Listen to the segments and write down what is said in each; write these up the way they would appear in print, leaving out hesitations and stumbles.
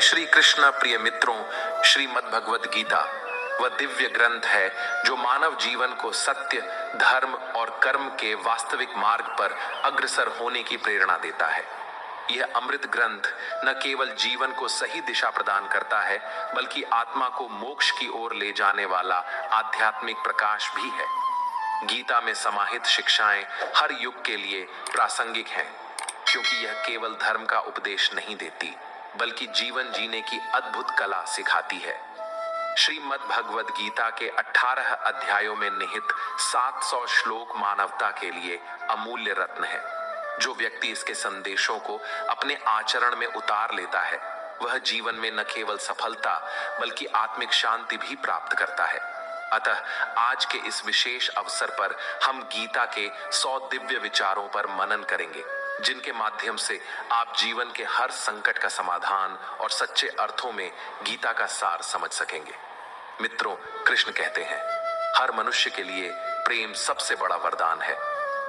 श्री कृष्ण प्रिय मित्रों, श्रीमद् भगवद गीता वह दिव्य ग्रंथ है जो मानव जीवन को सत्य, धर्म और कर्म के वास्तविक मार्ग पर अग्रसर होने की प्रेरणा देता है। यह अमृत ग्रंथ न केवल जीवन को सही दिशा प्रदान करता है, बल्कि आत्मा को मोक्ष की ओर ले जाने वाला आध्यात्मिक प्रकाश भी है। गीता में समाहित शिक्षाएं हर युग के लिए प्रासंगिक हैं, क्योंकि यह केवल धर्म का उपदेश नहीं देती, बल्कि जीवन जीने की अद्भुत कला सिखाती है। श्रीमद् भगवद गीता के 18 अध्यायों में निहित 700 श्लोक मानवता के लिए अमूल्य रत्न है। जो व्यक्ति इसके संदेशों को अपने आचरण में उतार लेता है, वह जीवन में न केवल सफलता बल्कि आत्मिक शांति भी प्राप्त करता है। अतः आज के इस विशेष अवसर पर हम गीता के 100 दिव्य विचारों पर मनन करेंगे, जिनके माध्यम से आप जीवन के हर संकट का समाधान और सच्चे अर्थों में गीता का सार समझ सकेंगे। मित्रों, कृष्ण कहते हैं, हर मनुष्य के लिए प्रेम सबसे बड़ा वरदान है,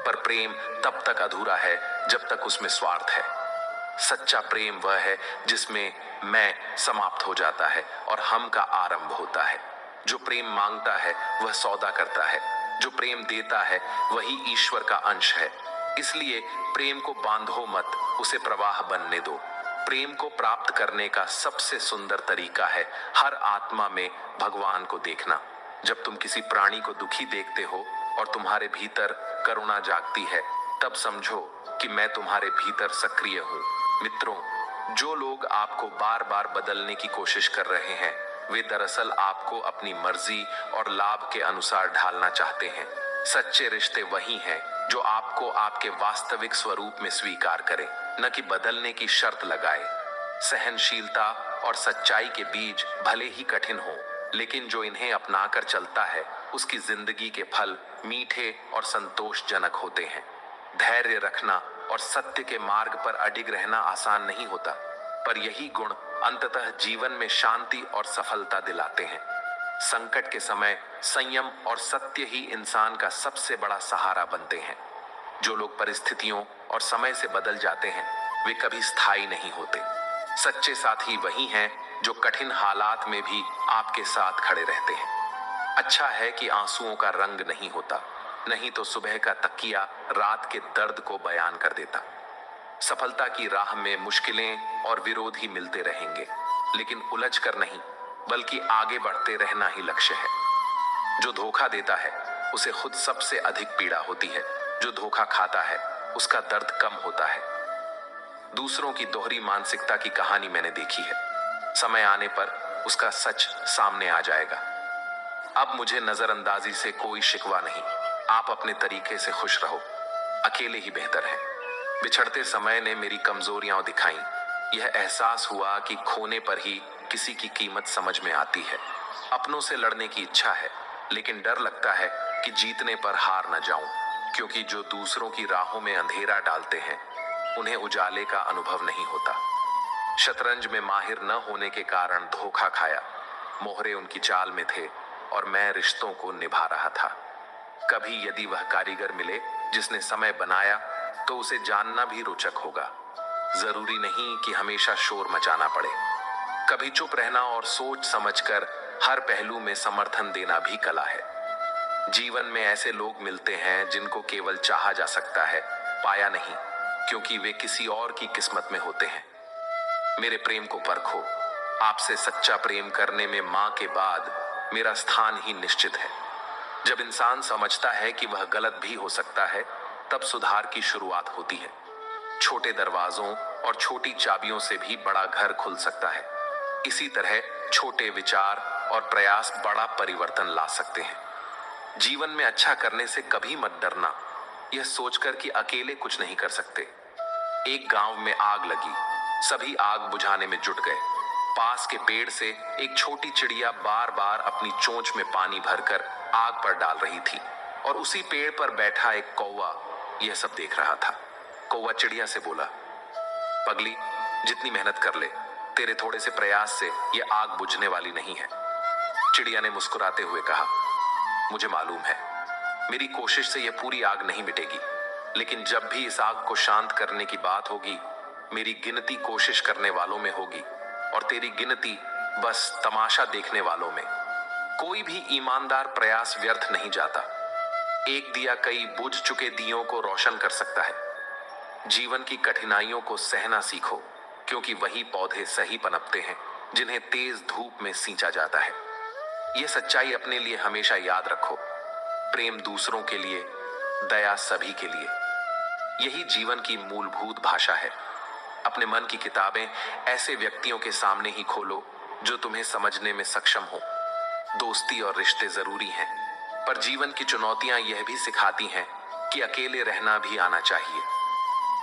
पर प्रेम तब तक अधूरा है जब तक उसमें स्वार्थ है। सच्चा प्रेम वह है जिसमें मैं समाप्त हो जाता है और हम का आरंभ होता है। जो प्रेम मांगता है वह सौदा करता है, जो प्रेम देता है वही ईश्वर का अंश है। इसलिए प्रेम को बांधो मत, उसे प्रवाह बनने दो। प्रेम को प्राप्त करने का सबसे सुंदर तरीका है हर आत्मा में भगवान को देखना। जब तुम किसी प्राणी को दुखी देखते हो और तुम्हारे भीतर करुणा जागती है, तब समझो कि मैं तुम्हारे भीतर सक्रिय हूँ। मित्रों, जो लोग आपको बार बार बदलने की कोशिश कर रहे हैं, वे दरअसल आपको अपनी मर्जी और लाभ के अनुसार ढालना चाहते हैं। सच्चे रिश्ते वही हैं जो आपको आपके वास्तविक स्वरूप में स्वीकार करें, न कि बदलने की शर्त लगाए। सहनशीलता और सच्चाई के बीज भले ही कठिन हो, लेकिन जो इन्हें अपनाकर चलता है, उसकी जिंदगी के फल मीठे और संतोषजनक होते हैं। धैर्य रखना और सत्य के मार्ग पर अडिग रहना आसान नहीं होता, पर यही गुण अंततः जीवन में शांति और सफलता दिलाते हैं। संकट के समय संयम और सत्य ही इंसान का सबसे बड़ा सहारा बनते हैं। जो लोग परिस्थितियों और समय से बदल जाते हैं, वे कभी स्थायी नहीं होते। सच्चे साथी वही हैं जो कठिन हालात में भी आपके साथ खड़े रहते हैं। अच्छा है कि आंसुओं का रंग नहीं होता, नहीं तो सुबह का तकिया रात के दर्द को बयान कर देता। सफलता की राह में मुश्किलें और विरोध ही मिलते रहेंगे, लेकिन उलझ कर नहीं, बल्कि आगे बढ़ते रहना ही लक्ष्य है। जो धोखा देता है उसे खुद सबसे अधिक पीड़ा होती है, जो धोखा खाता है उसका दर्द कम होता है। दूसरों की दोहरी मानसिकता की कहानी मैंने देखी है। समय आने पर उसका सच सामने आ जाएगा। अब मुझे नजरअंदाजी से कोई शिकवा नहीं। आप अपने तरीके से खुश रहो, अकेले ही बेहतर है। बिछड़ते समय ने मेरी कमजोरियां दिखाई। यह एहसास हुआ कि खोने पर ही किसी की कीमत समझ में आती है। अपनों से लड़ने की इच्छा है, लेकिन डर लगता है कि जीतने पर हार न जाऊं, क्योंकि जो दूसरों की राहों में अंधेरा डालते हैं, उन्हें उजाले का अनुभव नहीं होता। शतरंज में माहिर न होने के कारण धोखा खाया। मोहरे उनकी चाल में थे और मैं रिश्तों को निभा रहा था। कभी यदि वह कारीगर मिले जिसने समय बनाया, तो उसे जानना भी रोचक होगा। जरूरी नहीं कि हमेशा शोर मचाना पड़े। कभी चुप रहना और सोच समझकर हर पहलू में समर्थन देना भी कला है। जीवन में ऐसे लोग मिलते हैं जिनको केवल चाहा जा सकता है, पाया नहीं, क्योंकि वे किसी और की किस्मत में होते हैं। मेरे प्रेम को परखो। आपसे सच्चा प्रेम करने में मां के बाद मेरा स्थान ही निश्चित है। जब इंसान समझता है कि वह गलत भी हो सकता है, तब सुधार की शुरुआत होती है। छोटे दरवाजों और छोटी चाबियों से भी बड़ा घर खुल सकता है। इसी तरह छोटे विचार और प्रयास बड़ा परिवर्तन ला सकते हैं। जीवन में अच्छा करने से कभी मत डरना, यह सोचकर कि अकेले कुछ नहीं कर सकते। एक गांव में आग लगी, सभी आग बुझाने में जुट गए। पास के पेड़ से एक छोटी चिड़िया बार बार अपनी चोंच में पानी भरकर आग पर डाल रही थी, और उसी पेड़ पर बैठा एक कौवा यह सब देख रहा था। कौवा चिड़िया से बोला, पगली, जितनी मेहनत कर ले, तेरे थोड़े से प्रयास से यह आग बुझने वाली नहीं है। चिड़िया ने मुस्कुराते हुए कहा, मुझे मालूम है, मेरी कोशिश से यह पूरी आग नहीं मिटेगी, लेकिन जब भी इस आग को शांत करने की बात होगी, मेरी गिनती कोशिश करने वालों में होगी, और तेरी गिनती बस तमाशा देखने वालों में। कोई भी ईमानदार प्रयास व्यर्थ नहीं जाता। एक दिया कई बुझ चुके दियों को रोशन कर सकता है। जीवन की कठिनाइयों को सहना सीखो, क्योंकि वही पौधे सही पनपते हैं जिन्हें तेज धूप में सींचा जाता है। यह सच्चाई अपने लिए हमेशा याद रखो। प्रेम दूसरों के लिए, दया सभी के लिए। यही जीवन की मूलभूत भाषा है। अपने मन की किताबें ऐसे व्यक्तियों के सामने ही खोलो जो तुम्हें समझने में सक्षम हो। दोस्ती और रिश्ते जरूरी हैं, पर जीवन की चुनौतियां यह भी सिखाती हैं कि अकेले रहना भी आना चाहिए।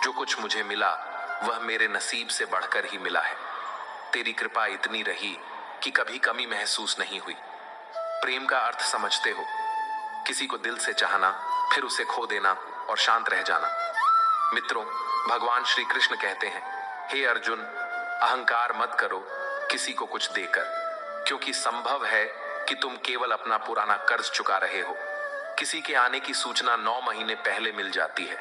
जो कुछ मुझे मिला वह मेरे नसीब से बढ़कर ही मिला है। तेरी कृपा इतनी रही कि कभी कमी महसूस नहीं हुई। प्रेम का अर्थ समझते हो? किसी को दिल से चाहना, फिर उसे खो देना और शांत रह जाना। मित्रों, भगवान श्री कृष्ण कहते हैं, हे अर्जुन, अहंकार मत करो किसी को कुछ देकर, क्योंकि संभव है कि तुम केवल अपना पुराना कर्ज चुका रहे हो। किसी के आने की सूचना 9 महीने पहले मिल जाती है,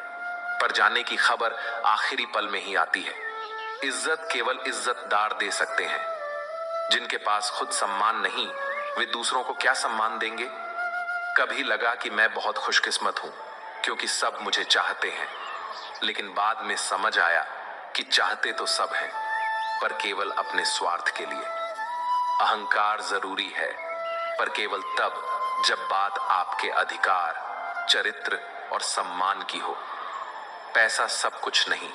पर जाने की खबर आखिरी पल में ही आती है। इज्जत केवल इज्जतदार दे सकते हैं। जिनके पास खुद सम्मान नहीं, वे दूसरों को क्या सम्मान देंगे? कभी लगा कि मैं बहुत खुशकिस्मत हूं, क्योंकि सब मुझे चाहते हैं, लेकिन बाद में समझ आया कि चाहते तो सब हैं, पर केवल अपने स्वार्थ के लिए। अहंकार जरूरी है, पर केवल तब जब बात आपके अधिकार, चरित्र और सम्मान की हो। पैसा सब कुछ नहीं,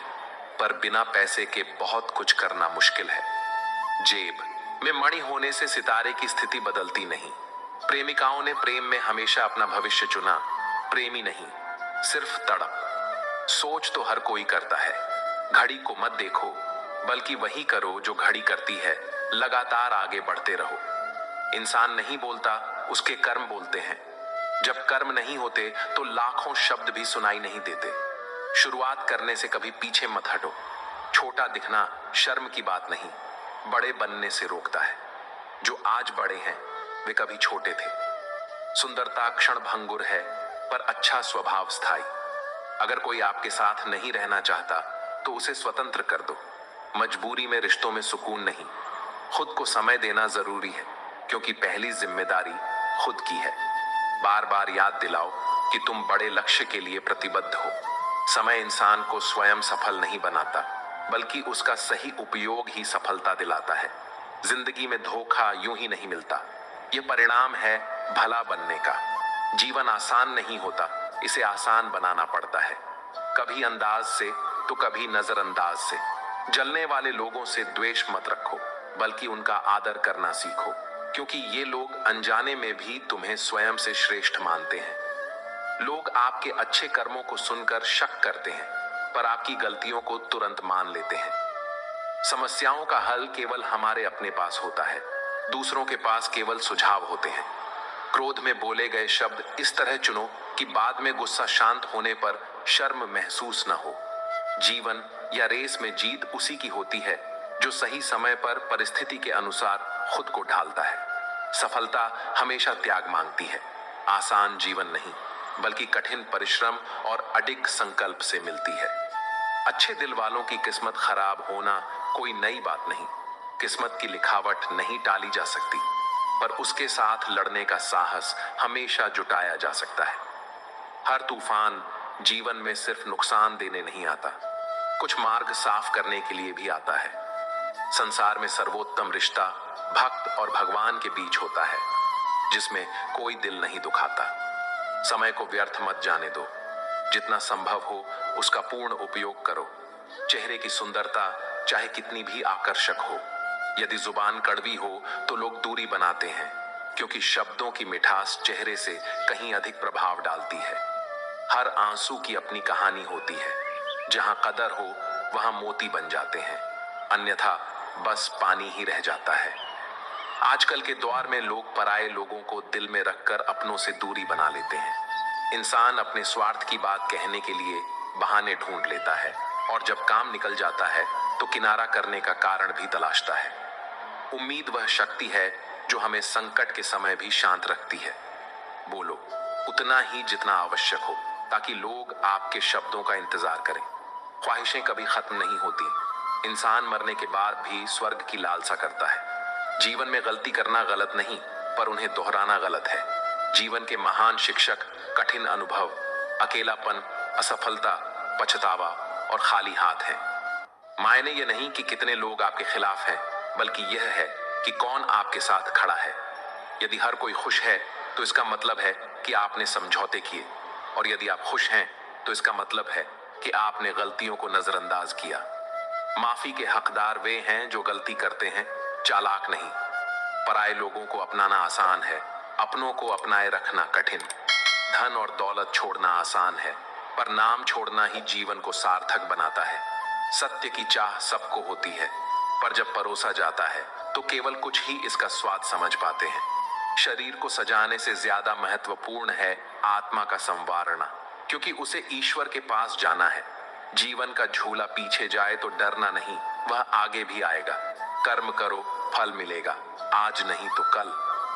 पर बिना पैसे के बहुत कुछ करना मुश्किल है। जेब में मणि होने से सितारे की स्थिति बदलती नहीं। प्रेमिकाओं ने प्रेम में हमेशा अपना भविष्य चुना, प्रेमी नहीं, सिर्फ तड़प। सोच तो हर कोई करता है। घड़ी को मत देखो, बल्कि वही करो जो घड़ी करती है। लगातार आगे बढ़ते रहो। इंसान नहीं बोलता, उसके कर्म बोलते हैं। जब कर्म नहीं होते तो लाखों शब्द भी सुनाई नहीं देते। शुरुआत करने से कभी पीछे मत हटो। छोटा दिखना शर्म की बात नहीं, बड़े बनने से रोकता है। जो आज बड़े हैं वे कभी छोटे थे। सुंदरता क्षण भंगुर है, पर अच्छा स्वभाव स्थायी। अगर कोई आपके साथ नहीं रहना चाहता तो उसे स्वतंत्र कर दो। मजबूरी में रिश्तों में सुकून नहीं। खुद को समय देना जरूरी है, क्योंकि पहली जिम्मेदारी खुद की है। बार बार याद दिलाओ कि तुम बड़े लक्ष्य के लिए प्रतिबद्ध हो। समय इंसान को स्वयं सफल नहीं बनाता, बल्कि उसका सही उपयोग ही सफलता दिलाता है। जिंदगी में धोखा यूं ही नहीं मिलता, यह परिणाम है भला बनने का। जीवन आसान नहीं होता, इसे आसान बनाना पड़ता है। कभी अंदाज से तो कभी नजरअंदाज से। जलने वाले लोगों से द्वेष मत रखो, बल्कि उनका आदर करना सीखो, क्योंकि ये लोग अनजाने में भी तुम्हें स्वयं से श्रेष्ठ मानते हैं। लोग आपके अच्छे कर्मों को सुनकर शक करते हैं, पर आपकी गलतियों को तुरंत मान लेते हैं। समस्याओं का हल केवल हमारे अपने पास होता है, दूसरों के पास केवल सुझाव होते हैं। क्रोध में बोले गए शब्द इस तरह चुनो कि बाद में गुस्सा शांत होने पर शर्म महसूस न हो। जीवन या रेस में जीत उसी की होती है जो सही समय पर परिस्थिति के अनुसार खुद को ढालता है। सफलता हमेशा त्याग मांगती है। आसान जीवन नहीं, बल्कि कठिन परिश्रम और अडिग संकल्प से मिलती है। अच्छे दिल वालों की किस्मत खराब होना कोई नई बात नहीं। किस्मत की लिखावट नहीं टाली जा सकती, पर उसके साथ लड़ने का साहस हमेशा जुटाया जा सकता है। हर तूफान जीवन में सिर्फ नुकसान देने नहीं आता, कुछ मार्ग साफ करने के लिए भी आता है। संसार में सर्वोत्तम रिश्ता भक्त और भगवान के बीच होता है, जिसमें कोई दिल नहीं दुखाता। समय को व्यर्थ मत जाने दो। जितना संभव हो उसका पूर्ण उपयोग करो। चेहरे की सुंदरता चाहे कितनी भी आकर्षक हो, यदि जुबान कड़वी हो तो लोग दूरी बनाते हैं, क्योंकि शब्दों की मिठास चेहरे से कहीं अधिक प्रभाव डालती है। हर आंसू की अपनी कहानी होती है। जहां कदर हो वहां मोती बन जाते हैं, अन्यथा बस पानी ही रह जाता है। आजकल के दौर में लोग पराये लोगों को दिल में रखकर अपनों से दूरी बना लेते हैं। इंसान अपने स्वार्थ की बात कहने के लिए बहाने ढूंढ लेता है, और जब काम निकल जाता है तो किनारा करने का कारण भी तलाशता है। उम्मीद वह शक्ति है जो हमें संकट के समय भी शांत रखती है। बोलो उतना ही जितना आवश्यक हो, ताकि लोग आपके शब्दों का इंतजार करें। ख्वाहिशें कभी खत्म नहीं होती, इंसान मरने के बाद भी स्वर्ग की लालसा करता है। जीवन में गलती करना गलत नहीं, पर उन्हें दोहराना गलत है। जीवन के महान शिक्षक कठिन अनुभव, अकेलापन, असफलता, पछतावा और खाली हाथ हैं। मायने ये नहीं कि कितने लोग आपके खिलाफ हैं, बल्कि यह है कि कौन आपके साथ खड़ा है। यदि हर कोई खुश है तो इसका मतलब है कि आपने समझौते किए, और यदि आप खुश हैं तो इसका मतलब है कि आपने गलतियों को नजरअंदाज किया। माफी के हकदार वे हैं जो गलती करते हैं, चालाक नहीं। पराये लोगों को अपनाना आसान है, अपनों को अपनाए रखना कठिन। धन और दौलत छोड़ना आसान है, पर नाम छोड़ना ही जीवन को सार्थक बनाता है। सत्य की चाह सबको होती है, पर जब परोसा जाता है तो केवल कुछ ही इसका स्वाद समझ पाते हैं। शरीर को सजाने से ज्यादा महत्वपूर्ण है आत्मा का संवारना, क्योंकि उसे ईश्वर के पास जाना है। जीवन का झूला पीछे जाए तो डरना नहीं, वह आगे भी आएगा। कर्म करो, फल मिलेगा, आज नहीं तो कल।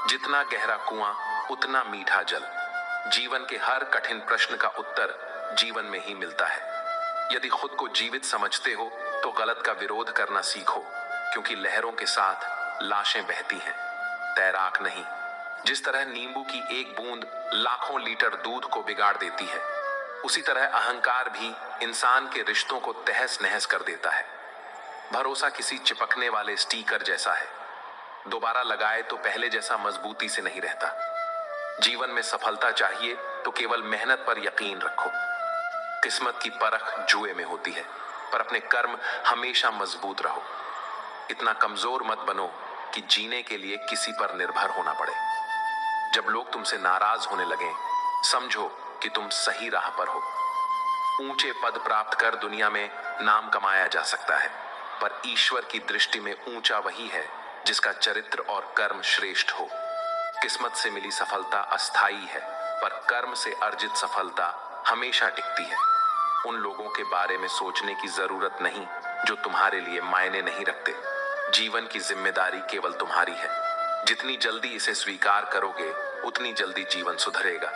जितना गहरा कुआं उतना मीठा जल। जीवन के हर कठिन प्रश्न का उत्तर जीवन में ही मिलता है। यदि खुद को जीवित समझते हो तो गलत का विरोध करना सीखो, क्योंकि लहरों के साथ लाशें बहती हैं, तैराक नहीं। जिस तरह नींबू की एक बूंद लाखों लीटर दूध को बिगाड़ देती है, उसी तरह अहंकार भी इंसान के रिश्तों को तहस नहस कर देता है। भरोसा किसी चिपकने वाले स्टिकर जैसा है, दोबारा लगाए तो पहले जैसा मजबूती से नहीं रहता। जीवन में सफलता चाहिए तो केवल मेहनत पर यकीन रखो। किस्मत की परख जुए में होती है, पर अपने कर्म हमेशा मजबूत रहो। इतना कमजोर मत बनो कि जीने के लिए किसी पर निर्भर होना पड़े। जब लोग तुमसे नाराज होने लगें, समझो कि तुम सही राह पर हो। ऊंचे पद प्राप्त कर दुनिया में नाम कमाया जा सकता है, पर ईश्वर की दृष्टि में ऊंचा वही है जिसका चरित्र और कर्म श्रेष्ठ हो। किस्मत से मिली सफलता अस्थाई है, पर कर्म से अर्जित सफलता हमेशा टिकती है। उन लोगों के बारे में सोचने की जरूरत नहीं जो तुम्हारे लिए मायने नहीं रखते। जीवन की जिम्मेदारी केवल तुम्हारी है। जितनी जल्दी इसे स्वीकार करोगे, उतनी जल्दी जीवन सुधरेगा।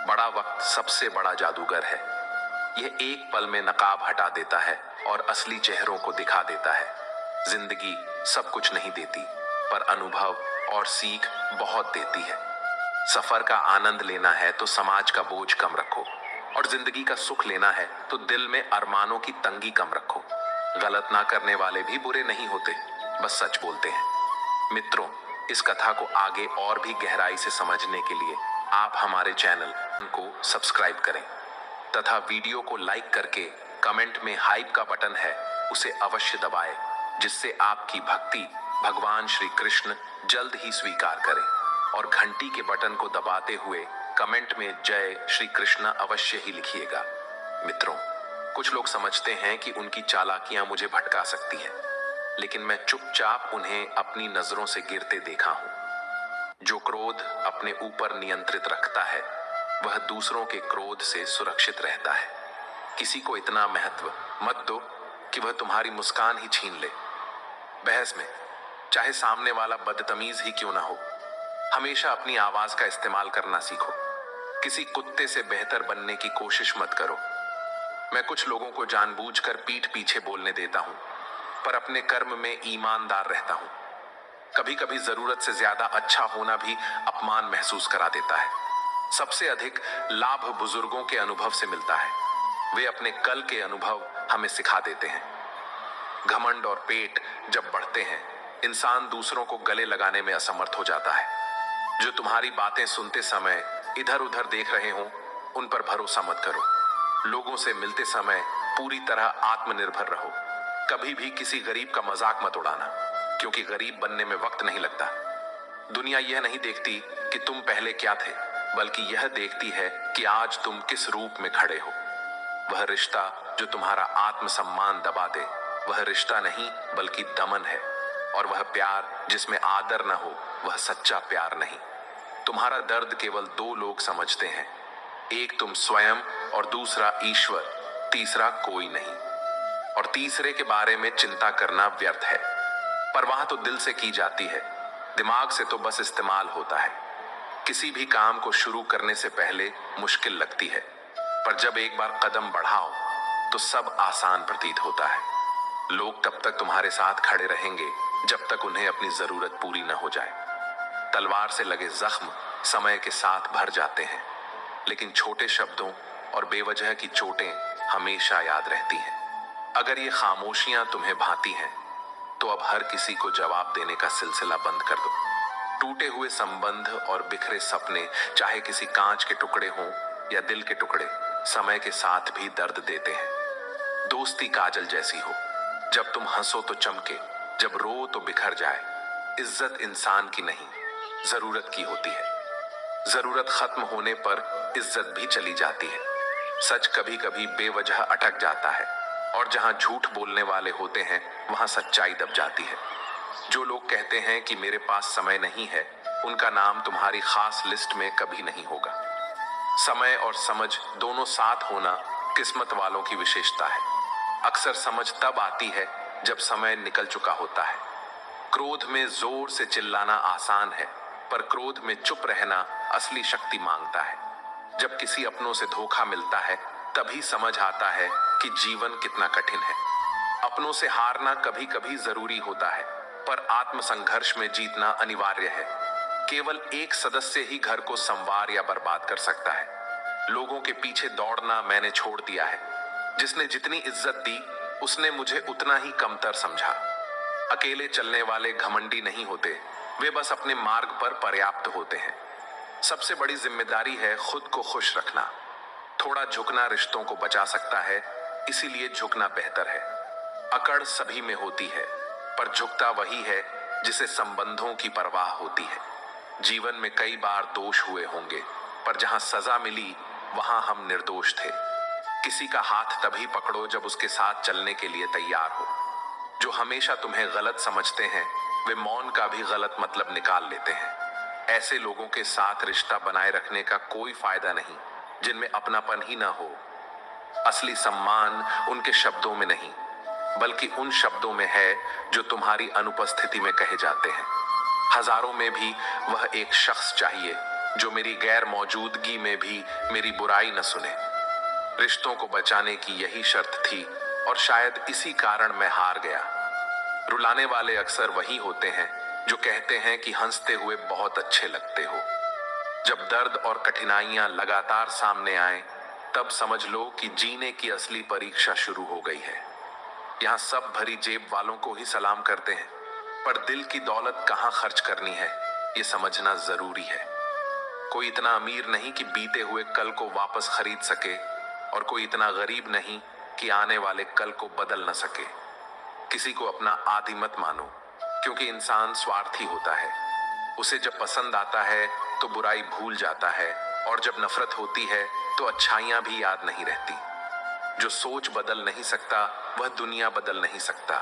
बड़ा वक्त सबसे बड़ा जादूगर है। यह एक पल में नकाब हटा देता है और असली चेहरों को दिखा देता है। जिंदगी सब कुछ नहीं देती, पर अनुभव और सीख बहुत देती है। सफर का आनंद लेना है तो समाज का बोझ कम रखो, और जिंदगी का सुख लेना है तो दिल में अरमानों की तंगी कम रखो। गलत ना करने वाले भी बुरे नहीं होते, बस सच बोलते हैं। मित्रों, इस कथा को आगे और भी गहराई से समझने के लिए आप हमारे चैनल को सब्सक्राइब करें तथा वीडियो को लाइक करके कमेंट में हाइप का बटन है उसे अवश्य दबाएं, जिससे आपकी भक्ति भगवान श्री कृष्ण जल्द ही स्वीकार करें। और घंटी के बटन को दबाते हुए कमेंट में जय श्री कृष्ण अवश्य ही लिखिएगा। मित्रों, कुछ लोग समझते हैं कि उनकी चालाकियां मुझे भटका सकती हैं, लेकिन मैं चुपचाप उन्हें अपनी नजरों से गिरते देखा हूं। जो क्रोध अपने ऊपर नियंत्रित रखता है, वह दूसरों के क्रोध से सुरक्षित रहता है। किसी को इतना महत्व मत दो कि वह तुम्हारी मुस्कान ही छीन ले। बहस में चाहे सामने वाला बदतमीज ही क्यों ना हो, हमेशा अपनी आवाज का इस्तेमाल करना सीखो। किसी कुत्ते से बेहतर बनने की कोशिश मत करो। मैं कुछ लोगों को जानबूझकर पीठ पीछे बोलने देता हूं, पर अपने कर्म में ईमानदार रहता हूं। कभी कभी जरूरत से ज्यादा अच्छा होना भी अपमान महसूस करा देता है। सबसे अधिक लाभ बुजुर्गों के अनुभव से मिलता है। वे अपने कल के अनुभव हमें सिखा देते हैं। घमंड और पेट जब बढ़ते हैं, इंसान दूसरों को गले लगाने में असमर्थ हो जाता है। जो तुम्हारी बातें सुनते समय इधर उधर देख रहे हो, उन पर भरोसा मत करो। लोगों से मिलते समय पूरी तरह आत्मनिर्भर रहो। कभी भी किसी गरीब का मजाक मत उड़ाना, क्योंकि गरीब बनने में वक्त नहीं लगता। दुनिया यह नहीं देखती कि तुम पहले क्या थे, बल्कि यह देखती है कि आज तुम किस रूप में खड़े हो। वह रिश्ता जो तुम्हारा आत्मसम्मान दबा दे, वह रिश्ता नहीं बल्कि दमन है। और वह प्यार जिसमें आदर न हो, वह सच्चा प्यार नहीं। तुम्हारा दर्द केवल दो लोग समझते हैं, एक तुम स्वयं और दूसरा ईश्वर, तीसरा कोई नहीं। और तीसरे के बारे में चिंता करना व्यर्थ है। परवाह तो दिल से की जाती है, दिमाग से तो बस इस्तेमाल होता है। किसी भी काम को शुरू करने से पहले मुश्किल लगती है, पर जब एक बार कदम बढ़ाओ तो सब आसान प्रतीत होता है। लोग तब तक तुम्हारे साथ खड़े रहेंगे जब तक उन्हें अपनी जरूरत पूरी न हो जाए। तलवार से लगे जख्म समय के साथ भर जाते हैं, लेकिन छोटे शब्दों और बेवजह की चोटें हमेशा याद रहती हैं। अगर ये खामोशियां तुम्हें भाती हैं, तो अब हर किसी को जवाब देने का सिलसिला बंद कर दो। टूटे हुए संबंध और बिखरे सपने, चाहे किसी कांच के टुकड़े हों या दिल के टुकड़े, समय के साथ भी दर्द देते हैं। दोस्ती काजल जैसी हो, जब तुम हंसो तो चमके, जब रो तो बिखर जाए। इज्जत इंसान की नहीं, जरूरत की होती है। जरूरत खत्म होने पर इज्जत भी चली जाती है। सच कभी कभी बेवजह अटक जाता है, और जहां झूठ बोलने वाले होते हैं वहां सच्चाई दब जाती है। जो लोग कहते हैं कि मेरे पास समय नहीं है, उनका नाम तुम्हारी खास लिस्ट में कभी नहीं होगा। समय और समझ दोनों साथ होना किस्मत वालों की विशेषता है। अक्सर समझ तब आती है जब समय निकल चुका होता है। क्रोध में जोर से चिल्लाना आसान है, पर क्रोध में चुप रहना असली शक्ति मांगता है। जब किसी अपनों से धोखा मिलता है, तभी समझ आता है कि जीवन कितना कठिन है। अपनों से हारना कभी कभी जरूरी होता है, पर आत्मसंघर्ष में जीतना अनिवार्य है। केवल एक सदस्य ही घर को संवार या बर्बाद कर सकता है। लोगों के पीछे दौड़ना मैंने छोड़ दिया है। जिसने जितनी इज्जत दी, उसने मुझे उतना ही कमतर समझा। अकेले चलने वाले घमंडी नहीं होते, वे बस अपने मार्ग पर पर्याप्त होते हैं। सबसे बड़ी जिम्मेदारी है खुद को खुश रखना। थोड़ा झुकना रिश्तों को बचा सकता है, इसीलिए झुकना बेहतर है। अकड़ सभी में होती है, पर झुकता वही है जिसे संबंधों की परवाह होती है। जीवन में कई बार दोष हुए होंगे, पर जहां सजा मिली वहां हम निर्दोष थे। किसी का हाथ तभी पकड़ो जब उसके साथ चलने के लिए तैयार हो। जो हमेशा तुम्हें गलत समझते हैं, वे मौन का भी गलत मतलब निकाल लेते हैं। ऐसे लोगों के साथ रिश्ता बनाए रखने का कोई फायदा नहीं जिनमें अपनापन ही ना हो। असली सम्मान उनके शब्दों में नहीं, बल्कि उन शब्दों में है जो तुम्हारी अनुपस्थिति में कहे जाते हैं। हजारों में भी वह एक शख्स चाहिए जो मेरी गैर मौजूदगी में भी मेरी बुराई न सुने। रिश्तों को बचाने की यही शर्त थी, और शायद इसी कारण मैं हार गया। रुलाने वाले अक्सर वही होते हैं जो कहते हैं कि हंसते हुए बहुत अच्छे लगते हो। जब दर्द और कठिनाइयां लगातार सामने आए, तब समझ लो कि जीने की असली परीक्षा शुरू हो गई है। यहाँ सब भरी जेब वालों को ही सलाम करते हैं, पर दिल की दौलत कहाँ खर्च करनी है, ये समझना जरूरी है। कोई इतना अमीर नहीं कि बीते हुए कल को वापस खरीद सके, और कोई इतना गरीब नहीं कि आने वाले कल को बदल न सके। किसी को अपना आदी मत मानो, क्योंकि इंसान स्वार्थी होता है। उसे जब पसंद आता है तो बुराई भूल जाता है, और जब नफरत होती है तो अच्छाइयां भी याद नहीं रहती। जो सोच बदल नहीं सकता, वह दुनिया बदल नहीं सकता।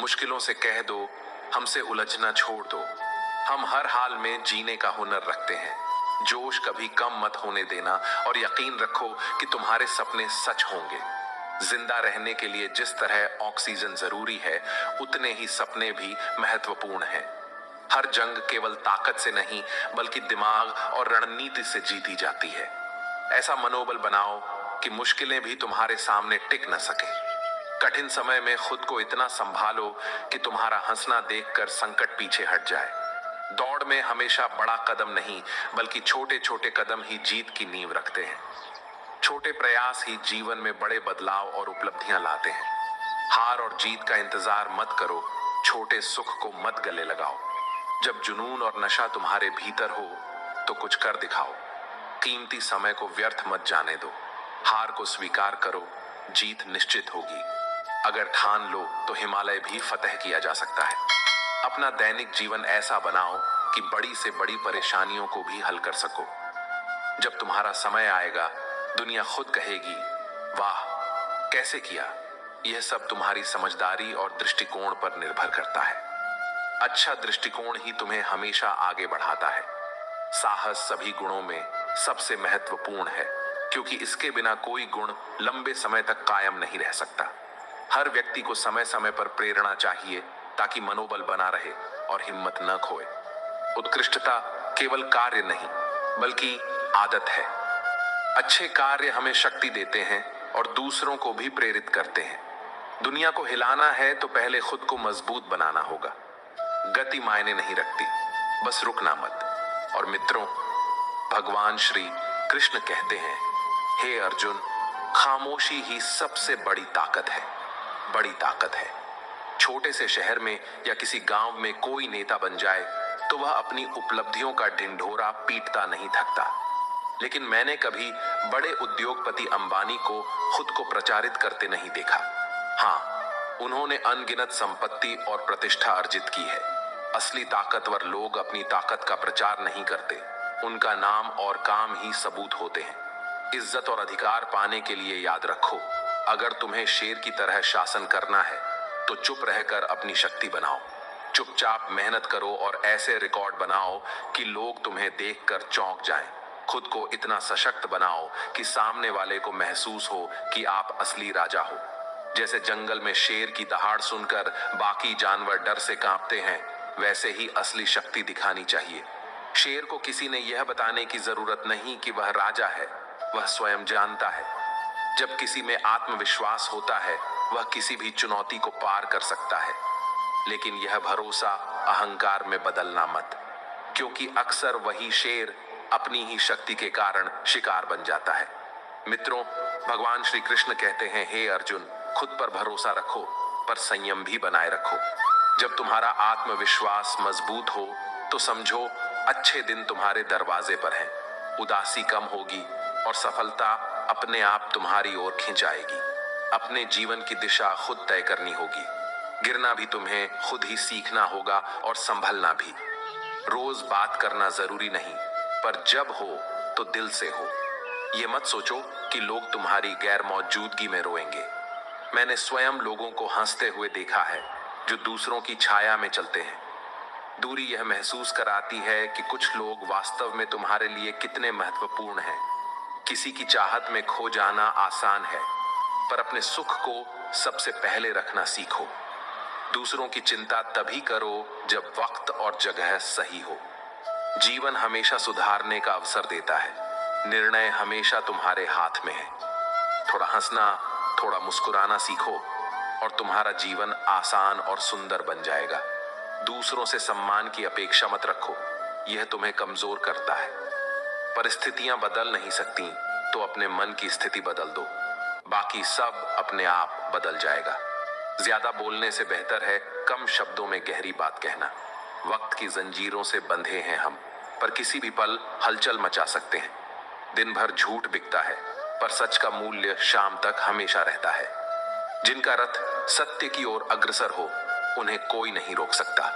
मुश्किलों से कह दो, हमसे उलझना छोड़ दो। हम हर हाल में जीने का हुनर रखते हैं। जोश कभी कम मत होने देना, और यकीन रखो कि तुम्हारे सपने सच होंगे। जिंदा रहने के लिए जिस तरह ऑक्सीजन जरूरी है, उतने ही सपने भी महत्वपूर्ण हैं। हर जंग केवल ताकत से नहीं, बल्कि दिमाग और रणनीति से जीती जाती है। ऐसा मनोबल बनाओ कि मुश्किलें भी तुम्हारे सामने टिक न सके। कठिन समय में खुद को इतना संभालो कि तुम्हारा हंसना देखकर संकट पीछे हट जाए। दौड़ में हमेशा बड़ा कदम नहीं, बल्कि छोटे छोटे कदम ही जीत की नींव रखते हैं। छोटे प्रयास ही जीवन में बड़े बदलाव और उपलब्धियां लाते हैं। हार और जीत का इंतजार मत करो, छोटे सुख को मत गले लगाओ। जब जुनून और नशा तुम्हारे भीतर हो, तो कुछ कर दिखाओ। कीमती समय को व्यर्थ मत जाने दो। हार को स्वीकार करो, जीत निश्चित होगी। अगर ठान लो तो हिमालय भी फतह किया जा सकता है। अपना दैनिक जीवन ऐसा बनाओ कि बड़ी से बड़ी परेशानियों को भी हल कर सको। जब तुम्हारा समय आएगा, दुनिया खुद कहेगी, वाह कैसे किया। यह सब तुम्हारी समझदारी और दृष्टिकोण पर निर्भर करता है। अच्छा दृष्टिकोण ही तुम्हें हमेशा आगे बढ़ाता है। साहस सभी गुणों में सबसे महत्वपूर्ण है, क्योंकि इसके बिना कोई गुण लंबे समय तक कायम नहीं रह सकता। हर व्यक्ति को समय समय पर प्रेरणा चाहिए, ताकि मनोबल बना रहे और हिम्मत न खोए। उत्कृष्टता केवल कार्य नहीं, बल्कि आदत है। अच्छे कार्य हमें शक्ति देते हैं और दूसरों को भी प्रेरित करते हैं। दुनिया को हिलाना है तो पहले खुद को मजबूत बनाना होगा। गति मायने नहीं रखती, बस रुकना मत। और मित्रों, भगवान श्री कृष्ण कहते हैं, हे अर्जुन, खामोशी ही सबसे बड़ी ताकत है, बड़ी ताकत है। छोटे से शहर में या किसी गांव में कोई नेता बन जाए तो वह अपनी उपलब्धियों का ढिंढोरा पीटता नहीं थकता। लेकिन मैंने कभी बड़े उद्योगपति अंबानी को खुद को प्रचारित करते नहीं देखा। हाँ, उन्होंने अनगिनत संपत्ति और प्रतिष्ठा अर्जित की है। असली ताकतवर लोग अपनी ताकत का प्रचार नहीं करते, उनका नाम और काम ही सबूत होते हैं। इज्जत और अधिकार पाने के लिए याद रखो, अगर तुम्हें शेर की तरह शासन करना है तो चुप रहकर अपनी शक्ति बनाओ। चुपचाप मेहनत करो और ऐसे रिकॉर्ड बनाओ कि लोग तुम्हें देखकर चौंक जाएं। खुद को इतना सशक्त बनाओ कि सामने वाले को महसूस हो कि आप असली राजा हो। जैसे जंगल में शेर की दहाड़ सुनकर बाकी जानवर डर से कांपते हैं, वैसे ही असली शक्ति दिखानी चाहिए। शेर को किसी ने यह बताने की जरूरत नहीं कि वह राजा है, वह स्वयं जानता है। जब किसी में आत्मविश्वास होता है, वह किसी भी चुनौती को पार कर सकता है। लेकिन यह भरोसा अहंकार में बदलना मत, क्योंकि अक्सर वही शेर अपनी ही शक्ति के कारण शिकार बन जाता है। मित्रों, भगवान श्री कृष्ण कहते हैं, हे अर्जुन, खुद पर भरोसा रखो, पर संयम भी बनाए रखो। जब तुम्हारा आत्मविश्वास मजबूत हो तो समझो अच्छे दिन तुम्हारे दरवाजे पर हैं। उदासी कम होगी और सफलता अपने आप तुम्हारी ओर खिंच आएगी। अपने जीवन की दिशा खुद तय करनी होगी। गिरना भी तुम्हें खुद ही सीखना होगा और संभलना भी। रोज बात करना जरूरी नहीं, पर जब हो तो दिल से हो। ये मत सोचो कि लोग तुम्हारी गैर मौजूदगी में रोएंगे। मैंने स्वयं लोगों को हंसते हुए देखा है जो दूसरों की छाया में चलते हैं। दूरी यह महसूस कराती है कि कुछ लोग वास्तव में तुम्हारे लिए कितने महत्वपूर्ण हैं। किसी की चाहत में खो जाना आसान है, पर अपने सुख को सबसे पहले रखना सीखो। दूसरों की चिंता तभी करो जब वक्त और जगह सही हो। जीवन हमेशा सुधारने का अवसर देता है, निर्णय हमेशा तुम्हारे हाथ में है। थोड़ा हंसना, थोड़ा मुस्कुराना सीखो और तुम्हारा जीवन आसान और सुंदर बन जाएगा। दूसरों से सम्मान की अपेक्षा मत रखो, यह तुम्हें कमजोर करता है। परिस्थितियां बदल नहीं सकती तो अपने मन की स्थिति बदल दो, बाकी सब अपने आप बदल जाएगा। ज्यादा बोलने से बेहतर है कम शब्दों में गहरी बात कहना। वक्त की जंजीरों से बंधे हैं हम, पर किसी भी पल हलचल मचा सकते हैं। दिन भर झूठ बिकता है, पर सच का मूल्य शाम तक हमेशा रहता है। जिनका रथ सत्य की ओर अग्रसर हो, उन्हें कोई नहीं रोक सकता।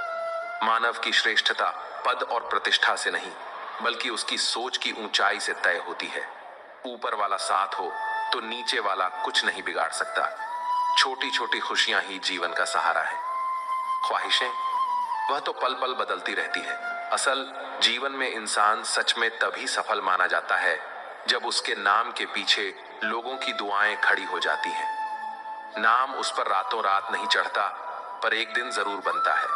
मानव की श्रेष्ठता पद और प्रतिष्ठा से नहीं, बल्कि उसकी सोच की ऊंचाई से तय होती है। ऊपर वाला साथ हो तो नीचे वाला कुछ नहीं बिगाड़ सकता। छोटी छोटी खुशियां ही जीवन का सहारा है। ख्वाहिशें, वह तो पल पल बदलती रहती है। असल जीवन में इंसान सच में तभी सफल माना जाता है जब उसके नाम के पीछे लोगों की दुआएं खड़ी हो जाती हैं। नाम उस पर रातों रात नहीं चढ़ता, पर एक दिन जरूर बनता है।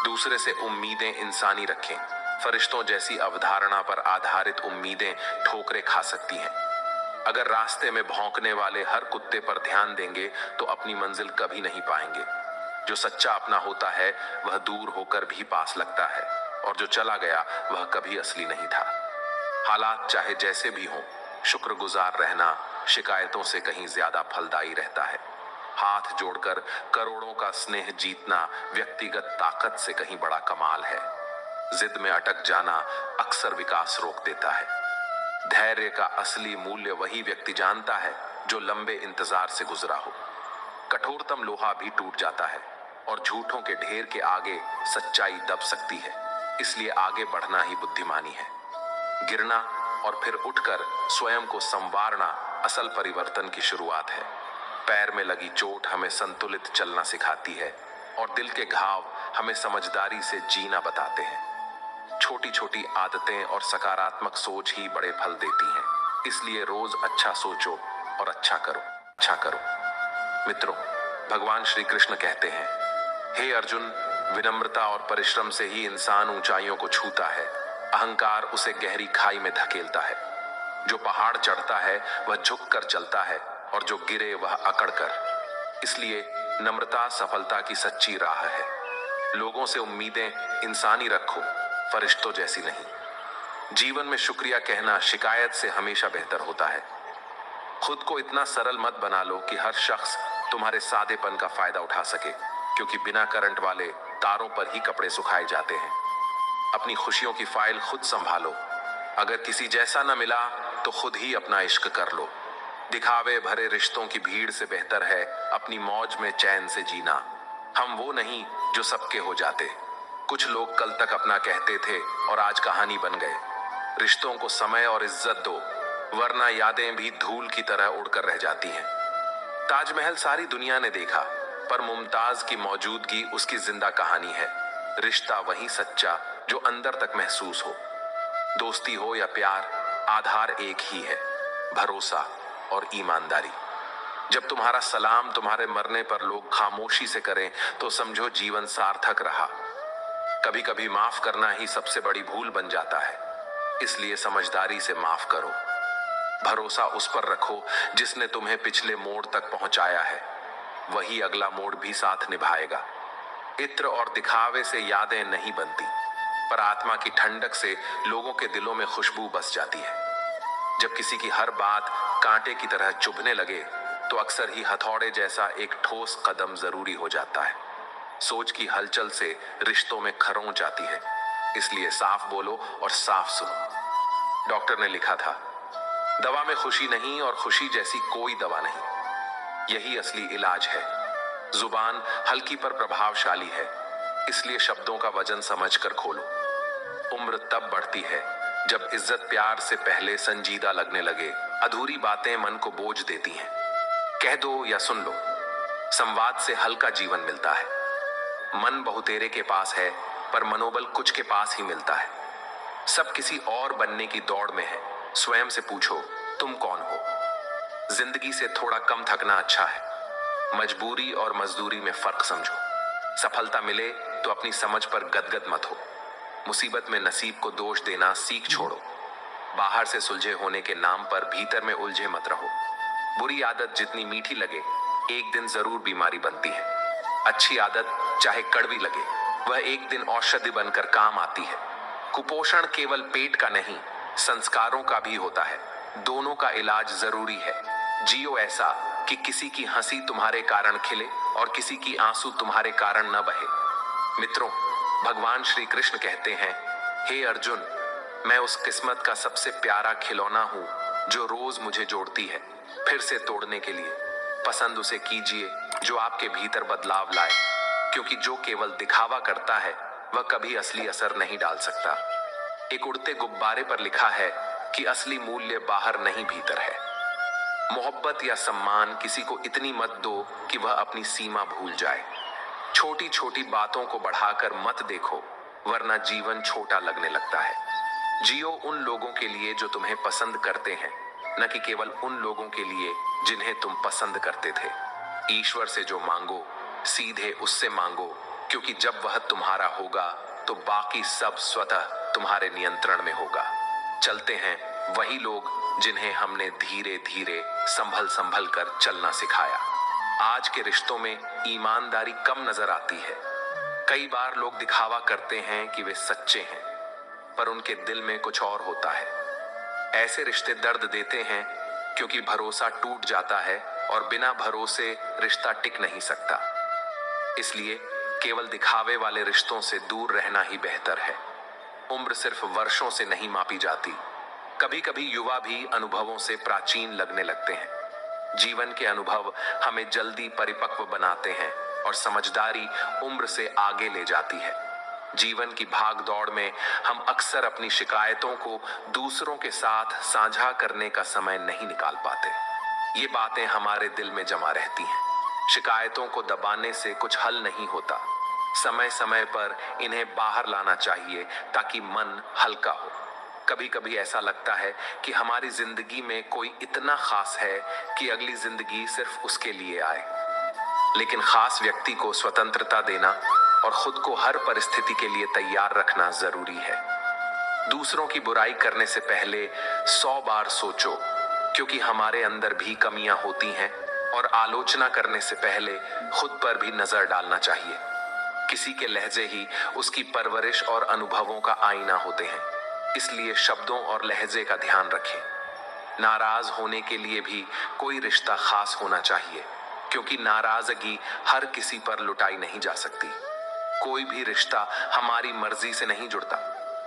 दूसरे से उम्मीदें इंसानी रखें। फरिश्तों जैसी अवधारणा पर आधारित उम्मीदें ठोकरें खा सकती हैं। अगर रास्ते में भौंकने वाले हर कुत्ते पर ध्यान देंगे तो अपनी मंजिल कभी नहीं पाएंगे। जो सच्चा अपना होता है वह दूर होकर भी पास लगता है, और जो चला गया वह कभी असली नहीं था। हालात चाहे जैसे भी हों, शुक्रगुजार रहना शिकायतों से कहीं ज्यादा फलदायी रहता है। हाथ जोड़कर करोड़ों का स्नेह जीतना व्यक्तिगत ताकत से कहीं बड़ा कमाल है। जिद में अटक जाना अक्सर विकास रोक देता है। धैर्य का असली मूल्य वही व्यक्ति जानता है जो लंबे इंतजार से गुजरा हो। कठोरतम लोहा भी टूट जाता है, और झूठों के ढेर के आगे सच्चाई दब सकती है। इसलिए आगे बढ़ना ही बुद्धिमानी है। गिरना और फिर उठकर स्वयं को संवारना असल परिवर्तन की शुरुआत है। पैर में लगी चोट हमें संतुलित चलना सिखाती है, और दिल के घाव हमें समझदारी से जीना बताते हैं। छोटी छोटी आदतें और सकारात्मक सोच ही बड़े फल देती हैं। इसलिए रोज अच्छा सोचो और अच्छा करो, अच्छा करो। मित्रों, भगवान श्री कृष्ण कहते हैं, हे अर्जुन, विनम्रता और परिश्रम से ही इंसान ऊंचाइयों को छूता है। अहंकार उसे गहरी खाई में धकेलता है। जो पहाड़ चढ़ता है वह झुक कर चलता है, और जो गिरे वह अकड़ कर। इसलिए नम्रता सफलता की सच्ची राह है। लोगों से उम्मीदें इंसानी रखो, फरिश्तों जैसी नहीं। जीवन में शुक्रिया कहना शिकायत से हमेशा बेहतर होता है। खुद को इतना सरल मत बना लो कि हर शख्स तुम्हारे सादेपन का फायदा उठा सके, क्योंकि बिना करंट वाले तारों पर ही कपड़े सुखाए जाते हैं। अपनी खुशियों की फाइल खुद संभालो। अगर किसी जैसा न मिला तो खुद ही अपना इश्क कर लो। दिखावे भरे रिश्तों की भीड़ से बेहतर है अपनी मौज में चैन से जीना। हम वो नहीं जो सबके हो जाते। कुछ लोग कल तक अपना कहते थे और आज कहानी बन गए। रिश्तों को समय और इज्जत दो, वरना यादें भी धूल की तरह उड़कर रह जाती हैं। ताजमहल सारी दुनिया ने देखा, पर मुमताज की मौजूदगी उसकी जिंदा कहानी है। रिश्ता वही सच्चा जो अंदर तक महसूस हो। दोस्ती हो या प्यार, आधार एक ही है, भरोसा और ईमानदारी। जब तुम्हारा सलाम तुम्हारे मरने पर लोग खामोशी से करें तो समझो जीवन सार्थक रहा। कभी कभी माफ करना ही सबसे बड़ी भूल बन जाता है, इसलिए समझदारी से माफ करो। भरोसा उस पर रखो जिसने तुम्हें पिछले मोड़ तक पहुंचाया है, वही अगला मोड़ भी साथ निभाएगा। इत्र और दिखावे से यादें नहीं बनती, पर आत्मा की ठंडक से लोगों के दिलों में खुशबू बस जाती है। जब किसी की हर बात कांटे की तरह चुभने लगे तो अक्सर ही हथौड़े जैसा एक ठोस कदम जरूरी हो जाता है। सोच की हलचल से रिश्तों में खरोंच आती है, इसलिए साफ बोलो और साफ सुनो। डॉक्टर ने लिखा था, दवा में खुशी नहीं और खुशी जैसी कोई दवा नहीं, यही असली इलाज है। जुबान हल्की पर प्रभावशाली है, इसलिए शब्दों का वजन समझकर खोलो। उम्र तब बढ़ती है जब इज्जत प्यार से पहले संजीदा लगने लगे। अधूरी बातें मन को बोझ देती हैं। कह दो या सुन लो, संवाद से हल्का जीवन मिलता है। मन बहुतेरे के पास है, पर मनोबल कुछ के पास ही मिलता है। सब किसी और बनने की दौड़ में है। स्वयं से पूछो, तुम कौन हो? जिंदगी से थोड़ा कम थकना अच्छा है। मजबूरी और मजदूरी में फर्क समझो। सफलता मिले तो अपनी समझ पर गदगद मत हो। मुसीबत में नसीब को दोष देना सीख छोड़ो। बाहर से सुलझे होने के नाम पर भीतर में उलझे मत रहो। बुरी आदत जितनी मीठी लगे, एक दिन जरूर बीमारी बनती है। अच्छी आदत चाहे कड़वी लगे, वह एक दिन औषधि बनकर काम आती है। कुपोषण केवल पेट का नहीं, संस्कारों का भी होता है। दोनों का इलाज जरूरी है। जियो ऐसा कि किसी की हंसी तुम्हारे कारण खिले और किसी की आंसू तुम्हारे कारण न बहे। मित्रों, भगवान श्री कृष्ण कहते हैं, हे अर्जुन, मैं उस किस्मत का सबसे प्यारा खिलौना हूं जो रोज मुझे जोड़ती है, फिर से तोड़ने के लिए। पसंद उसे कीजिए जो आपके भीतर बदलाव लाए, क्योंकि जो केवल दिखावा करता है वह कभी असली असर नहीं डाल सकता। एक उड़ते गुब्बारे पर लिखा है कि असली मूल्य बाहर नहीं भीतर है। मोहब्बत या सम्मान किसी को इतनी मत दो कि वह अपनी सीमा भूल जाए। छोटी छोटी बातों को बढ़ाकर मत देखो, वरना जीवन छोटा लगने लगता है। जियो उन लोगों के लिए जो तुम्हें पसंद करते हैं, न कि केवल उन लोगों के लिए जिन्हें तुम पसंद करते थे। ईश्वर से जो मांगो, सीधे उससे मांगो, क्योंकि जब वह तुम्हारा होगा तो बाकी सब स्वतः तुम्हारे नियंत्रण में होगा। चलते हैं वही लोग जिन्हें हमने धीरे धीरे संभल संभल कर चलना सिखाया। आज के रिश्तों में ईमानदारी कम नजर आती है। कई बार लोग दिखावा करते हैं कि वे सच्चे हैं, पर उनके दिल में कुछ और होता है। ऐसे रिश्ते दर्द देते हैं क्योंकि भरोसा टूट जाता है और बिना भरोसे रिश्ता टिक नहीं सकता। इसलिए केवल दिखावे वाले रिश्तों से दूर रहना ही बेहतर है। उम्र सिर्फ वर्षों से नहीं मापी जाती। कभी कभी युवा भी अनुभवों से प्राचीन लगने लगते हैं। जीवन के अनुभव हमें जल्दी परिपक्व बनाते हैं और समझदारी उम्र से आगे ले जाती है। जीवन की भाग दौड़ में हम अक्सर अपनी शिकायतों को दूसरों के साथ साझा करने का समय नहीं निकाल पाते। ये बातें हमारे दिल में जमा रहती हैं। शिकायतों को दबाने से कुछ हल नहीं होता। समय समय पर इन्हें बाहर लाना चाहिए ताकि मन हल्का हो। कभी कभी ऐसा लगता है कि हमारी जिंदगी में कोई इतना खास है कि अगली जिंदगी सिर्फ उसके लिए आए। लेकिन खास व्यक्ति को स्वतंत्रता देना और खुद को हर परिस्थिति के लिए तैयार रखना जरूरी है। दूसरों की बुराई करने से पहले 100 बार सोचो, क्योंकि हमारे अंदर भी कमियां होती हैं और आलोचना करने से पहले खुद पर भी नजर डालना चाहिए। किसी के लहजे ही उसकी परवरिश और अनुभवों का आईना होते हैं, इसलिए शब्दों और लहजे का ध्यान रखें। नाराज होने के लिए भी कोई रिश्ता खास होना चाहिए, क्योंकि नाराजगी हर किसी पर लुटाई नहीं जा सकती। कोई भी रिश्ता हमारी मर्जी से नहीं जुड़ता,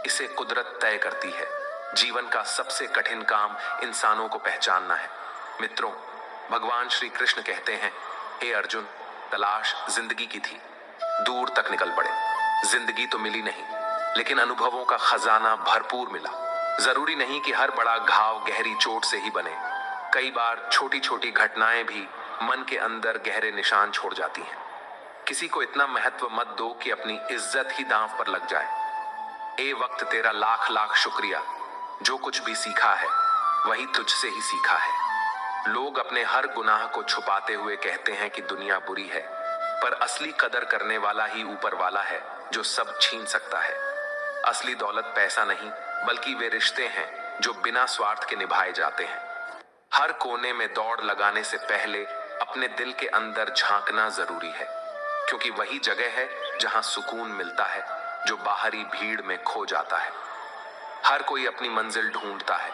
इसे कुदरत तय करती है। जीवन का सबसे कठिन काम इंसानों को पहचानना है। मित्रों, भगवान श्री कृष्ण कहते हैं, हे अर्जुन, तलाश जिंदगी की थी, दूर तक निकल पड़े। जिंदगी तो मिली नहीं, लेकिन अनुभवों का खजाना भरपूर मिला। जरूरी नहीं कि हर बड़ा घाव गहरी चोट से ही बने। कई बार छोटी छोटी घटनाएं भी मन के अंदर गहरे निशान छोड़ जाती हैं। किसी को इतना महत्व मत दो कि अपनी इज्जत ही दांव पर लग जाए। ए वक्त, तेरा लाख लाख शुक्रिया। जो कुछ भी सीखा है वही तुझसे ही सीखा है। लोग अपने हर गुनाह को छुपाते हुए कहते हैं कि दुनिया बुरी है, पर असली कदर करने वाला ही ऊपर वाला है, जो सब छीन सकता है। असली दौलत पैसा नहीं, बल्कि वे रिश्ते हैं जो बिना स्वार्थ के निभाए जाते हैं। हर कोने में दौड़ लगाने से पहले अपने दिल के अंदर झांकना जरूरी है, क्योंकि वही जगह है जहां सुकून मिलता है, जो बाहरी भीड़ में खो जाता है। हर कोई अपनी मंजिल ढूंढता है,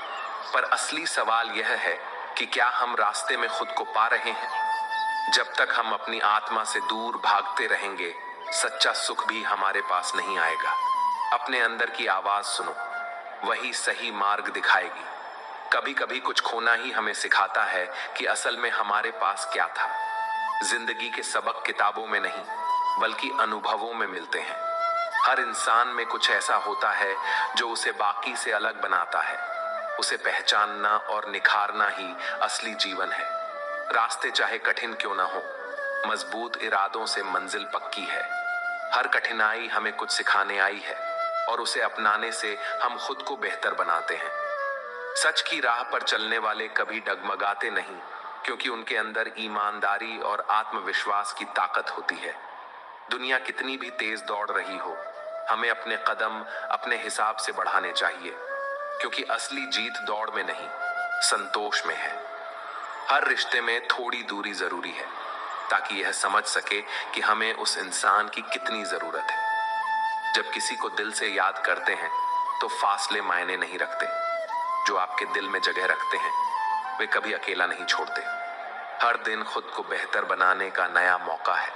पर असली सवाल यह है कि क्या हम रास्ते में खुद को पा रहे हैं? जब तक हम अपनी आत्मा से दूर भागते रहेंगे, सच्चा सुख भी हमारे पास नहीं आएगा। अपने अंदर की आवाज सुनो, वही सही मार्ग दिखाएगी। कभी कभी कुछ खोना ही हमें सिखाता है कि असल में हमारे पास क्या था। जिंदगी के सबक किताबों में नहीं, बल्कि अनुभवों में मिलते हैं। हर इंसान में कुछ ऐसा होता है जो उसे बाकी से अलग बनाता है। उसे पहचानना और निखारना ही असली जीवन है। रास्ते चाहे कठिन क्यों ना हो, मजबूत इरादों से मंजिल पक्की है। हर कठिनाई हमें कुछ सिखाने आई है, और उसे अपनाने से हम खुद को बेहतर बनाते हैं। सच की राह पर चलने वाले कभी डगमगाते नहीं, क्योंकि उनके अंदर ईमानदारी और आत्मविश्वास की ताकत होती है। दुनिया कितनी भी तेज दौड़ रही हो, हमें अपने कदम अपने हिसाब से बढ़ाने चाहिए, क्योंकि असली जीत दौड़ में नहीं, संतोष में है। हर रिश्ते में थोड़ी दूरी जरूरी है, ताकि यह समझ सके कि हमें उस इंसान की कितनी जरूरत है। जब किसी को दिल से याद करते हैं तो फासले मायने नहीं रखते। जो आपके दिल में जगह रखते हैं वे कभी अकेला नहीं छोड़ते। हर दिन खुद को बेहतर बनाने का नया मौका है।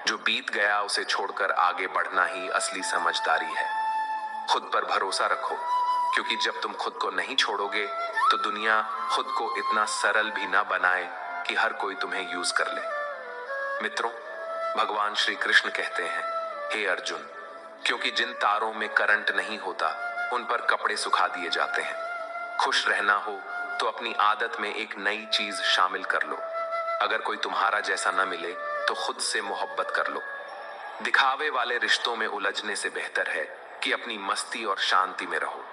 जो बीत गया उसे छोड़कर आगे बढ़ना ही असली समझदारी है। खुद पर भरोसा रखो, क्योंकि जब तुम खुद को नहीं छोड़ोगे तो दुनिया खुद को इतना सरल भी ना बनाए कि हर कोई तुम्हें यूज कर ले। मित्रों, भगवान श्री कृष्ण कहते हैं, हे अर्जुन, क्योंकि जिन तारों में करंट नहीं होता उन पर कपड़े सुखा दिए जाते हैं। खुश रहना हो तो अपनी आदत में एक नई चीज शामिल कर लो। अगर कोई तुम्हारा जैसा न मिले तो खुद से मोहब्बत कर लो। दिखावे वाले रिश्तों में उलझने से बेहतर है कि अपनी मस्ती और शांति में रहो।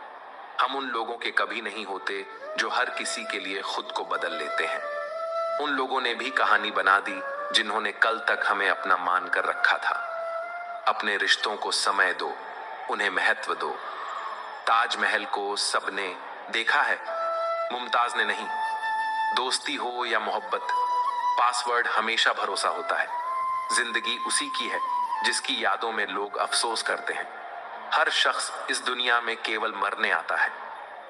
हम उन लोगों के कभी नहीं होते जो हर किसी के लिए खुद को बदल लेते हैं। उन लोगों ने भी कहानी बना दी जिन्होंने कल तक हमें अपना मान कर रखा था। अपने रिश्तों को समय दो, उन्हें महत्व दो। ताजमहल को सबने देखा है, मुमताज ने नहीं। दोस्ती हो या मोहब्बत, पासवर्ड हमेशा भरोसा होता है। जिंदगी उसी की है जिसकी यादों में लोग अफसोस करते हैं। हर शख्स इस दुनिया में केवल मरने आता है।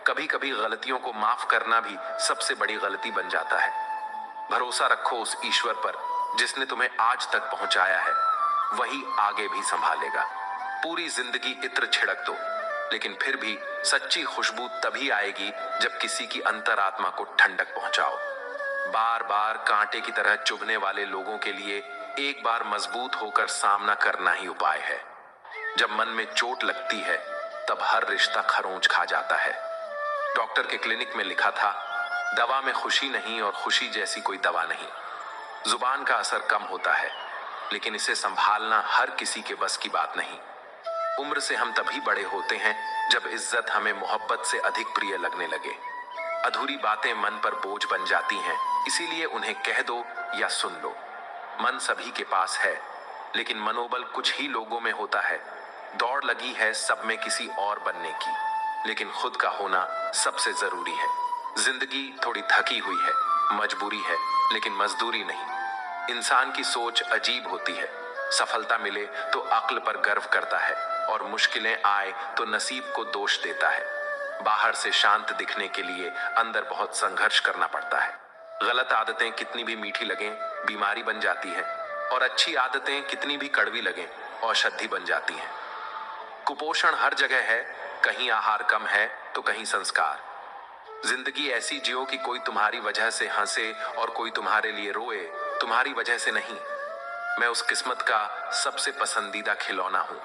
कभी कभी गलतियों को माफ करना भी सबसे बड़ी गलती बन जाता है। भरोसा रखो उस ईश्वर पर जिसने तुम्हें आज तक पहुंचाया है, वही आगे भी संभालेगा। पूरी जिंदगी इत्र छिड़क दो, लेकिन फिर भी सच्ची खुशबू तभी आएगी जब किसी की अंतरात्मा को ठंडक पहुंचाओ। बार बार कांटे की तरह चुभने वाले लोगों के लिए एक बार मजबूत होकर सामना करना ही उपाय है। जब मन में चोट लगती है तब हर रिश्ता खरोंच खा जाता है। डॉक्टर के क्लिनिक में लिखा था, दवा में खुशी नहीं और खुशी जैसी कोई दवा नहीं। जुबान का असर कम होता है, लेकिन इसे संभालना हर किसी के बस की बात नहीं। उम्र से हम तभी बड़े होते हैं जब इज्जत हमें मोहब्बत से अधिक प्रिय लगने लगे। अधूरी बातें मन पर बोझ बन जाती हैं, इसीलिए उन्हें कह दो या सुन लो। मन सभी के पास है, लेकिन मनोबल कुछ ही लोगों में होता है। दौड़ लगी है सब में किसी और बनने की, लेकिन खुद का होना सबसे जरूरी है। जिंदगी थोड़ी थकी हुई है, मजबूरी है, लेकिन मजदूरी नहीं। इंसान की सोच अजीब होती है। सफलता मिले तो अक्ल पर गर्व करता है और मुश्किलें आए तो नसीब को दोष देता है। बाहर से शांत दिखने के लिए अंदर बहुत संघर्ष करना पड़ता है। गलत आदतें कितनी भी मीठी लगें, बीमारी बन जाती है, और अच्छी आदतें कितनी भी कड़वी लगें, औषधि बन जाती हैं। कुपोषण हर जगह है, कहीं आहार कम है तो कहीं संस्कार। जिंदगी ऐसी जियो कि कोई तुम्हारी वजह से हंसे और कोई तुम्हारे लिए रोए, तुम्हारी वजह से नहीं। मैं उस किस्मत का सबसे पसंदीदा खिलौना हूं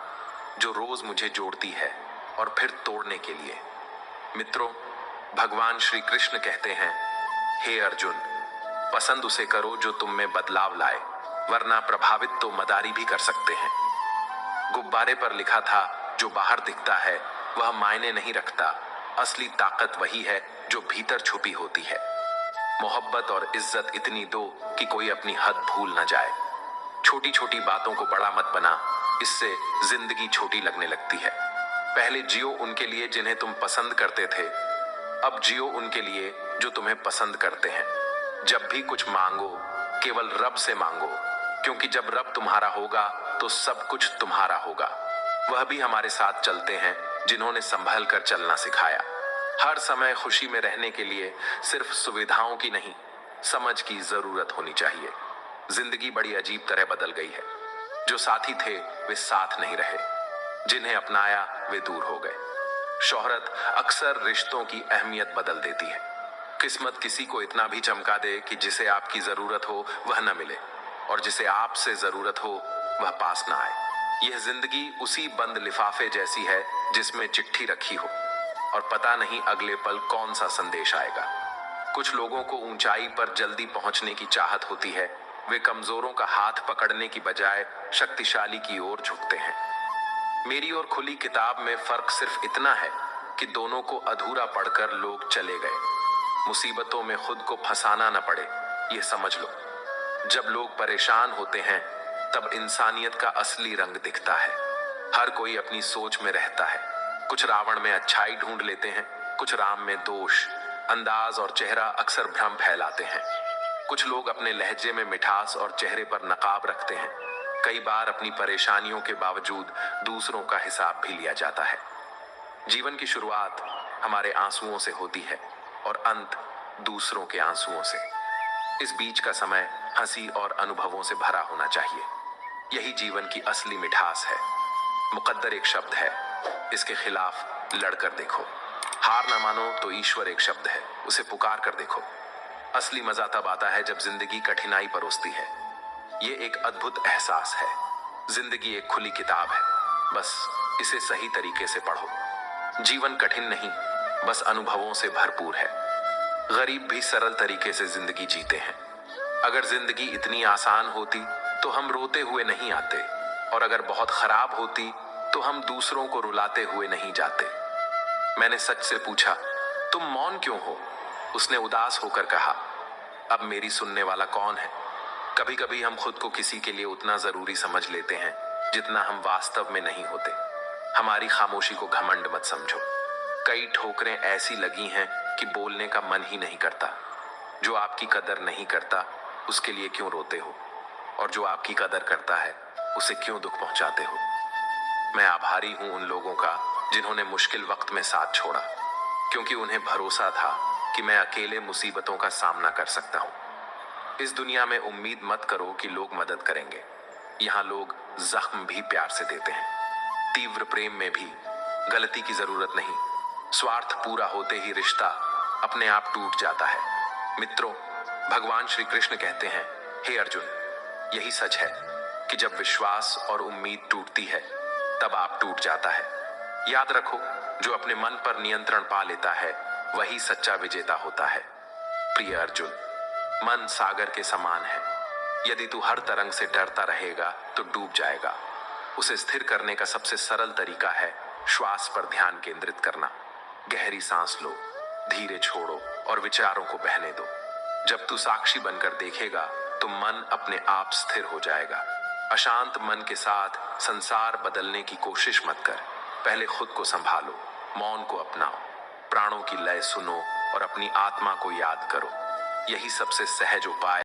जो रोज मुझे जोड़ती है और फिर तोड़ने के लिए। मित्रों, भगवान श्री कृष्ण कहते हैं, हे अर्जुन, पसंद उसे करो जो तुम में बदलाव लाए, वरना प्रभावित तो मदारी भी कर सकते हैं। गुब्बारे पर लिखा था, जो बाहर दिखता है वह मायने नहीं रखता, असली ताकत वही है जो भीतर छुपी होती है। मोहब्बत और इज्जत इतनी दो कि कोई अपनी हद भूल न जाए। छोटी छोटी बातों को बड़ा मत बना, इससे जिंदगी छोटी लगने लगती है। पहले जियो उनके लिए जिन्हें तुम पसंद करते थे, अब जियो उनके लिए जो तुम्हें पसंद करते हैं। जब भी कुछ मांगो केवल रब से मांगो, क्योंकि जब रब तुम्हारा होगा तो सब कुछ तुम्हारा होगा। वह भी हमारे साथ चलते हैं जिन्होंने संभल कर चलना सिखाया। हर समय खुशी में रहने के लिए सिर्फ सुविधाओं की नहीं, समझ की जरूरत होनी चाहिए। जिंदगी बड़ी अजीब तरह बदल गई है। जो साथी थे वे साथ नहीं रहे, जिन्हें अपनाया वे दूर हो गए। शोहरत अक्सर रिश्तों की अहमियत बदल देती है। किस्मत किसी को इतना भी चमका दे कि जिसे आपकी जरूरत हो वह न मिले, और जिसे आपसे जरूरत हो वह पास ना आए। यह जिंदगी उसी बंद लिफाफे जैसी है जिसमें चिट्ठी रखी हो और पता नहीं अगले पल कौन सा संदेश आएगा। कुछ लोगों को ऊंचाई पर जल्दी पहुंचने की चाहत होती है। वे कमजोरों का हाथ पकड़ने की बजाय शक्तिशाली की ओर झुकते हैं। मेरी और खुली किताब में फर्क सिर्फ इतना है कि दोनों को अधूरा पढ़कर लोग चले गए। मुसीबतों में खुद को फंसाना न पड़े, ये समझ लो। जब लोग परेशान होते हैं तब इंसानियत का असली रंग दिखता है। हर कोई अपनी सोच में रहता है। कुछ रावण में अच्छाई ढूंढ लेते हैं, कुछ राम में दोष। अंदाज और चेहरा अक्सर भ्रम फैलाते हैं। कुछ लोग अपने लहजे में मिठास और चेहरे पर नकाब रखते हैं। कई बार अपनी परेशानियों के बावजूद दूसरों का हिसाब भी लिया जाता है। जीवन की शुरुआत हमारे आंसुओं से होती है और अंत दूसरों के आंसुओं से। इस बीच का समय हंसी और अनुभवों से भरा होना चाहिए। यही जीवन की असली मिठास है। मुकद्दर एक शब्द है, इसके खिलाफ लड़कर देखो। हार ना मानो तो ईश्वर एक शब्द है, उसे पुकार कर देखो। असली मजा तब आता है जब जिंदगी कठिनाई परोसती है। ये एक अद्भुत एहसास है। जिंदगी एक खुली किताब है, बस इसे सही तरीके से पढ़ो। जीवन कठिन नहीं, बस अनुभवों से भरपूर है। गरीब भी सरल तरीके से जिंदगी जीते हैं। अगर जिंदगी इतनी आसान होती तो हम रोते हुए नहीं आते, और अगर बहुत खराब होती तो हम दूसरों को रुलाते हुए नहीं जाते। मैंने सच से पूछा, तुम मौन क्यों हो? उसने उदास होकर कहा, अब मेरी सुनने वाला कौन है? कभी कभी हम खुद को किसी के लिए उतना जरूरी समझ लेते हैं जितना हम वास्तव में नहीं होते। हमारी खामोशी को घमंड मत समझो। कई ठोकरें ऐसी लगी हैं कि बोलने का मन ही नहीं करता। जो आपकी कदर नहीं करता उसके लिए क्यों रोते हो, और जो आपकी कदर करता है उसे क्यों दुख पहुंचाते हो? मैं आभारी हूं उन लोगों का जिन्होंने मुश्किल वक्त में साथ छोड़ा, क्योंकि उन्हें भरोसा था कि मैं अकेले मुसीबतों का सामना कर सकता हूं। इस दुनिया में उम्मीद मत करो कि लोग मदद करेंगे। यहाँ लोग जख्म भी प्यार से देते हैं। तीव्र प्रेम में भी गलती की जरूरत नहीं। स्वार्थ पूरा होते ही रिश्ता अपने आप टूट जाता है। मित्रों, भगवान श्री कृष्ण कहते हैं, हे अर्जुन, यही सच है कि जब विश्वास और उम्मीद टूटती है तब आप टूट जाता है। याद रखो, जो अपने मन पर नियंत्रण पा लेता है वही सच्चा विजेता होता है। प्रिय अर्जुन, मन सागर के समान है। यदि तू हर तरंग से डरता रहेगा तो डूब जाएगा। उसे स्थिर करने का सबसे सरल तरीका है श्वास पर ध्यान केंद्रित करना। गहरी सांस लो, धीरे छोड़ो और विचारों को बहने दो। जब तू साक्षी बनकर देखेगा तो मन अपने आप स्थिर हो जाएगा। अशांत मन के साथ संसार बदलने की कोशिश मत कर। पहले खुद को संभालो, मौन को अपनाओ, प्राणों की लय सुनो और अपनी आत्मा को याद करो। यही सबसे सहज उपाय